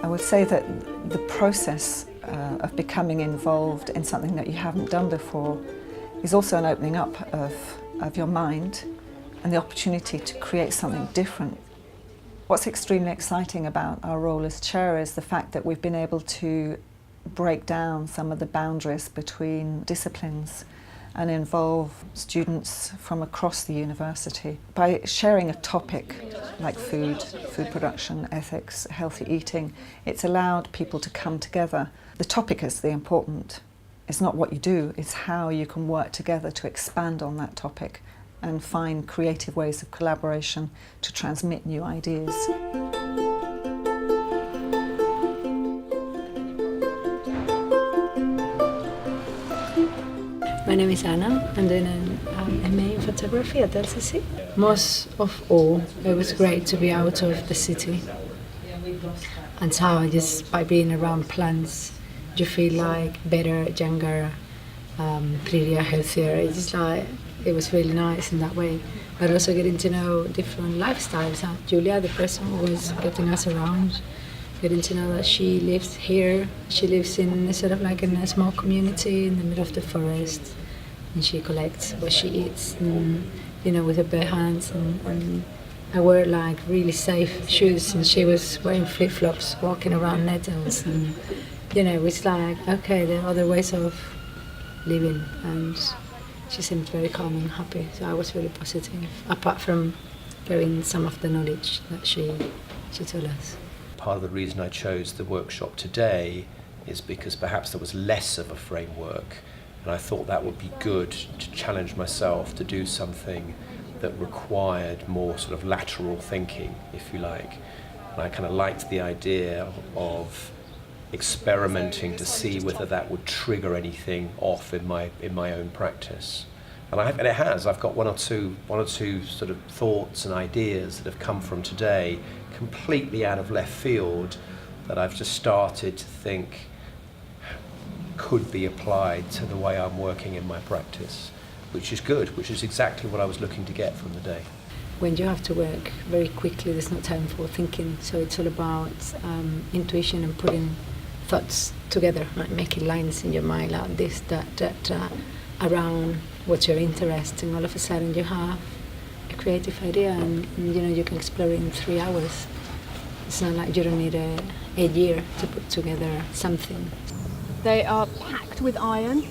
I would say that the process of becoming involved in something that you haven't done before is also an opening up of your mind and the opportunity to create something different. What's extremely exciting about our role as chair is the fact that we've been able to break down some of the boundaries between disciplines and involve students from across the university. By sharing a topic like food production, ethics, healthy eating, it's allowed people to come together. The topic is the important. It's not what you do, it's how you can work together to expand on that topic and find creative ways of collaboration to transmit new ideas. My name is Anna. I'm doing an MA in photography at LCC. Most of all, it was great to be out of the city. And so just by being around plants, you feel like better, younger, prettier, healthier. It's just like, it was really nice in that way. But also getting to know different lifestyles. Julia, the person who was getting us around, getting to know that she lives here. She lives in sort of like in a small community in the middle of the forest, and she collects what she eats, and, you know, with her bare hands. And I wear like really safe shoes, and she was wearing flip-flops, walking around nettles, and you know, it's like, okay, there are other ways of living, and she seemed very calm and happy. So I was really positive, apart from getting some of the knowledge that she told us. Part of the reason I chose the workshop today is because perhaps there was less of a framework, and I thought that would be good to challenge myself to do something that required more sort of lateral thinking, if you like. And I kind of liked the idea of experimenting to see whether that would trigger anything off in my own practice. And it has. I've got one or two sort of thoughts and ideas that have come from today, completely out of left field, that I've just started to think could be applied to the way I'm working in my practice, which is good, which is exactly what I was looking to get from the day. When you have to work very quickly, there's no time for thinking, so it's all about intuition and putting thoughts together, like making lines in your mind like this, that around what you're interested in. All of a sudden you have a creative idea, and you know, you can explore it in 3 hours. It's not like you don't need a year to put together something. They are packed with iron,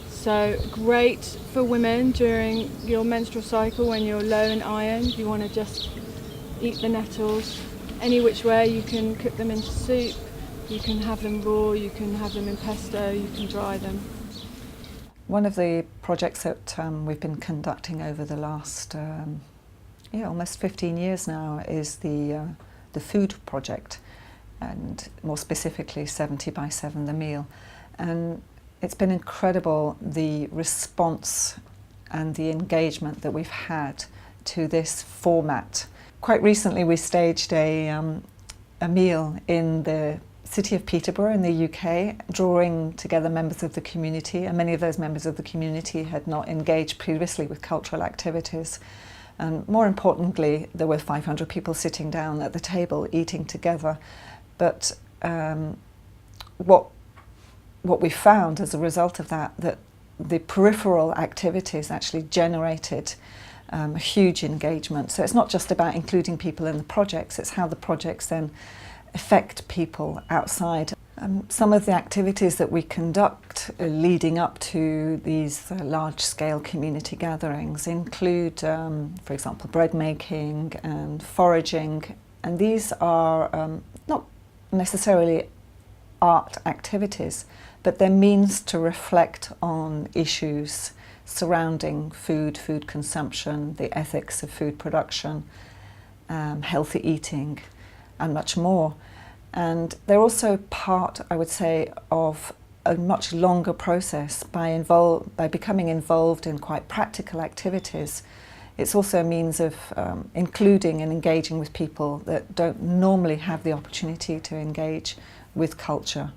so great for women during your menstrual cycle when you're low in iron. You want to just eat the nettles any which way. You can cook them into soup, you can have them raw, you can have them in pesto, you can dry them. One of the projects that we've been conducting over the last almost 15 years now is the food project, and more specifically 70 by 7 the meal. And it's been incredible, the response and the engagement that we've had to this format. Quite recently we staged a meal in the city of Peterborough in the UK, drawing together members of the community, and many of those members of the community had not engaged previously with cultural activities. And more importantly, there were 500 people sitting down at the table eating together. But what we found as a result of that the peripheral activities actually generated a huge engagement. So it's not just about including people in the projects, it's how the projects then affect people outside. Some of the activities that we conduct leading up to these large-scale community gatherings include, for example, bread making and foraging, and these are not necessarily art activities, but they're means to reflect on issues surrounding food consumption, the ethics of food production, healthy eating, and much more. And they're also part, I would say, of a much longer process. By becoming involved in quite practical activities, it's also a means of including and engaging with people that don't normally have the opportunity to engage with culture.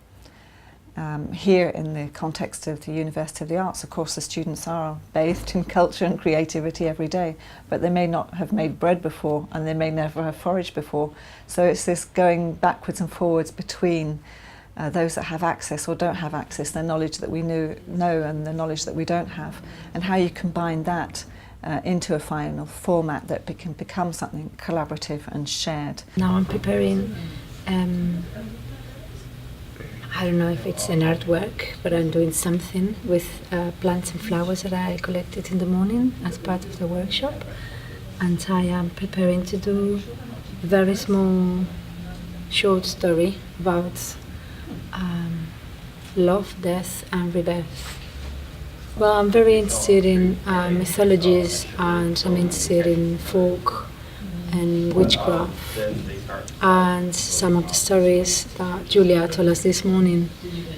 Here in the context of the University of the Arts, of course, the students are bathed in culture and creativity every day, but they may not have made bread before and they may never have foraged before. So it's this going backwards and forwards between those that have access or don't have access, the knowledge that we know and the knowledge that we don't have, and how you combine that into a final format that can become something collaborative and shared. Now I'm preparing, I don't know if it's an artwork, but I'm doing something with plants and flowers that I collected in the morning as part of the workshop. And I am preparing to do a very small short story about love, death and rebirth. Well, I'm very interested in mythologies, and I'm interested in folk and witchcraft, and some of the stories that Julia told us this morning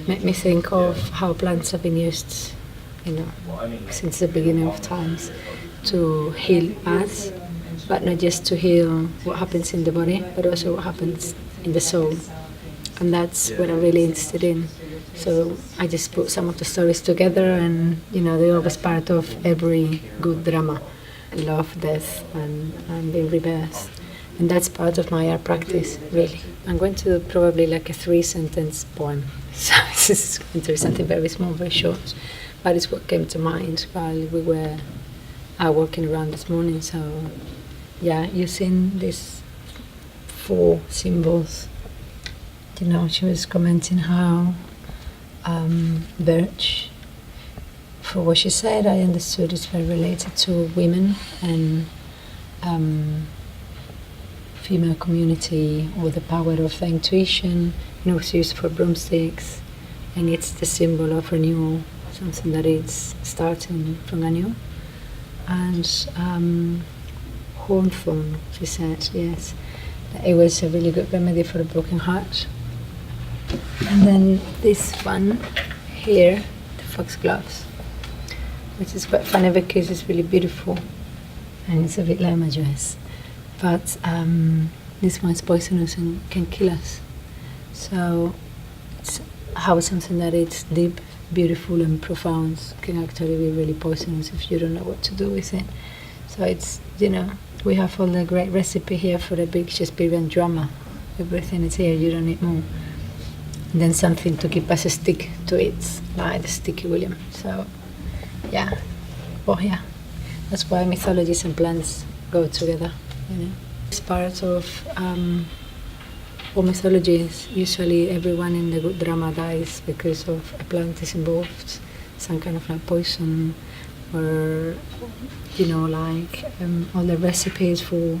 made me think of how plants have been used, since the beginning of times to heal us, but not just to heal what happens in the body, but also what happens in the soul, and that's what I'm really interested in. So I just put some of the stories together, and they're always part of every good drama. Love, death and the rebirth, and that's part of my art practice, really. I'm going to do probably like a 3-sentence poem, so this is going to be something very small, very short, but it's what came to mind while we were walking around this morning. So yeah, using these 4 symbols. She was commenting how birch, for what she said, I understood it's very related to women and female community, or the power of the intuition. It's used for broomsticks, and it's the symbol of renewal, something that is starting from anew. And hawthorn, she said, yes, it was a really good remedy for a broken heart. And then this one here, the foxgloves, which is quite funny because it's really beautiful and it's a bit like my dress. But this one's poisonous and can kill us. So it's how something that is deep, beautiful and profound can actually be really poisonous if you don't know what to do with it. So it's, we have all the great recipe here for a big Shakespearean drama. Everything is here, you don't need more. And then something to keep us stick to it, like the Sticky William. So yeah, that's why mythologies and plants go together. It's part of all mythologies. Usually everyone in the good drama dies because of a plant is involved, some kind of like poison, or all the recipes for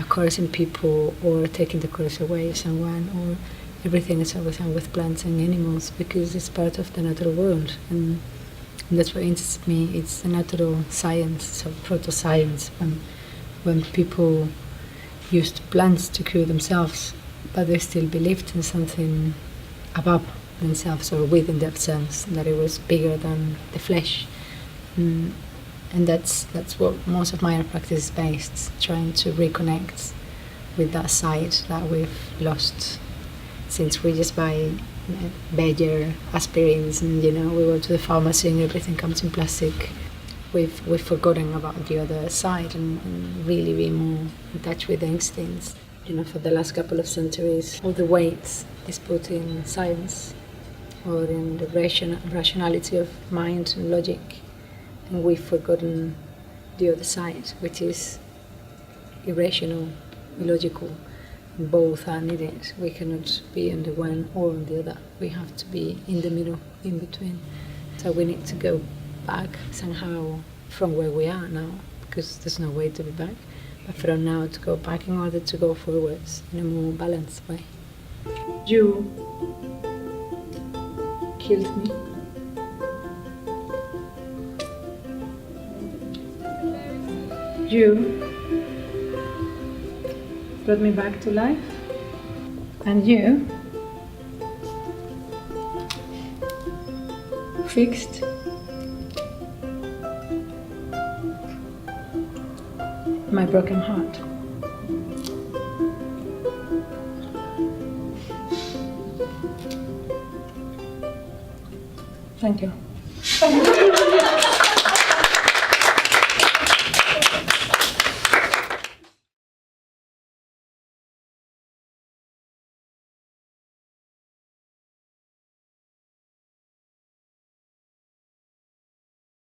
cursing people or taking the curse away of someone, or everything is always done with plants and animals because it's part of the natural world, and that's what interests me. It's the natural science, so proto-science, when people used plants to cure themselves, but they still believed in something above themselves or within themselves, that it was bigger than the flesh. And that's what most of my art practice is based, trying to reconnect with that side that we've lost since we just buy Bayer aspirins and we go to the pharmacy and everything comes in plastic. We've forgotten about the other side and really be more in touch with the instincts. For the last couple of centuries, all the weight is put in science or in the rationality of mind and logic, and we've forgotten the other side, which is irrational, illogical. Both are needed. We cannot be on the one or on the other. We have to be in the middle, in between. So we need to go back somehow from where we are now, because there's no way to be back, but from now to go back in order to go forwards in a more balanced way. You killed me. You brought me back to life, and you fixed my broken heart. Thank you.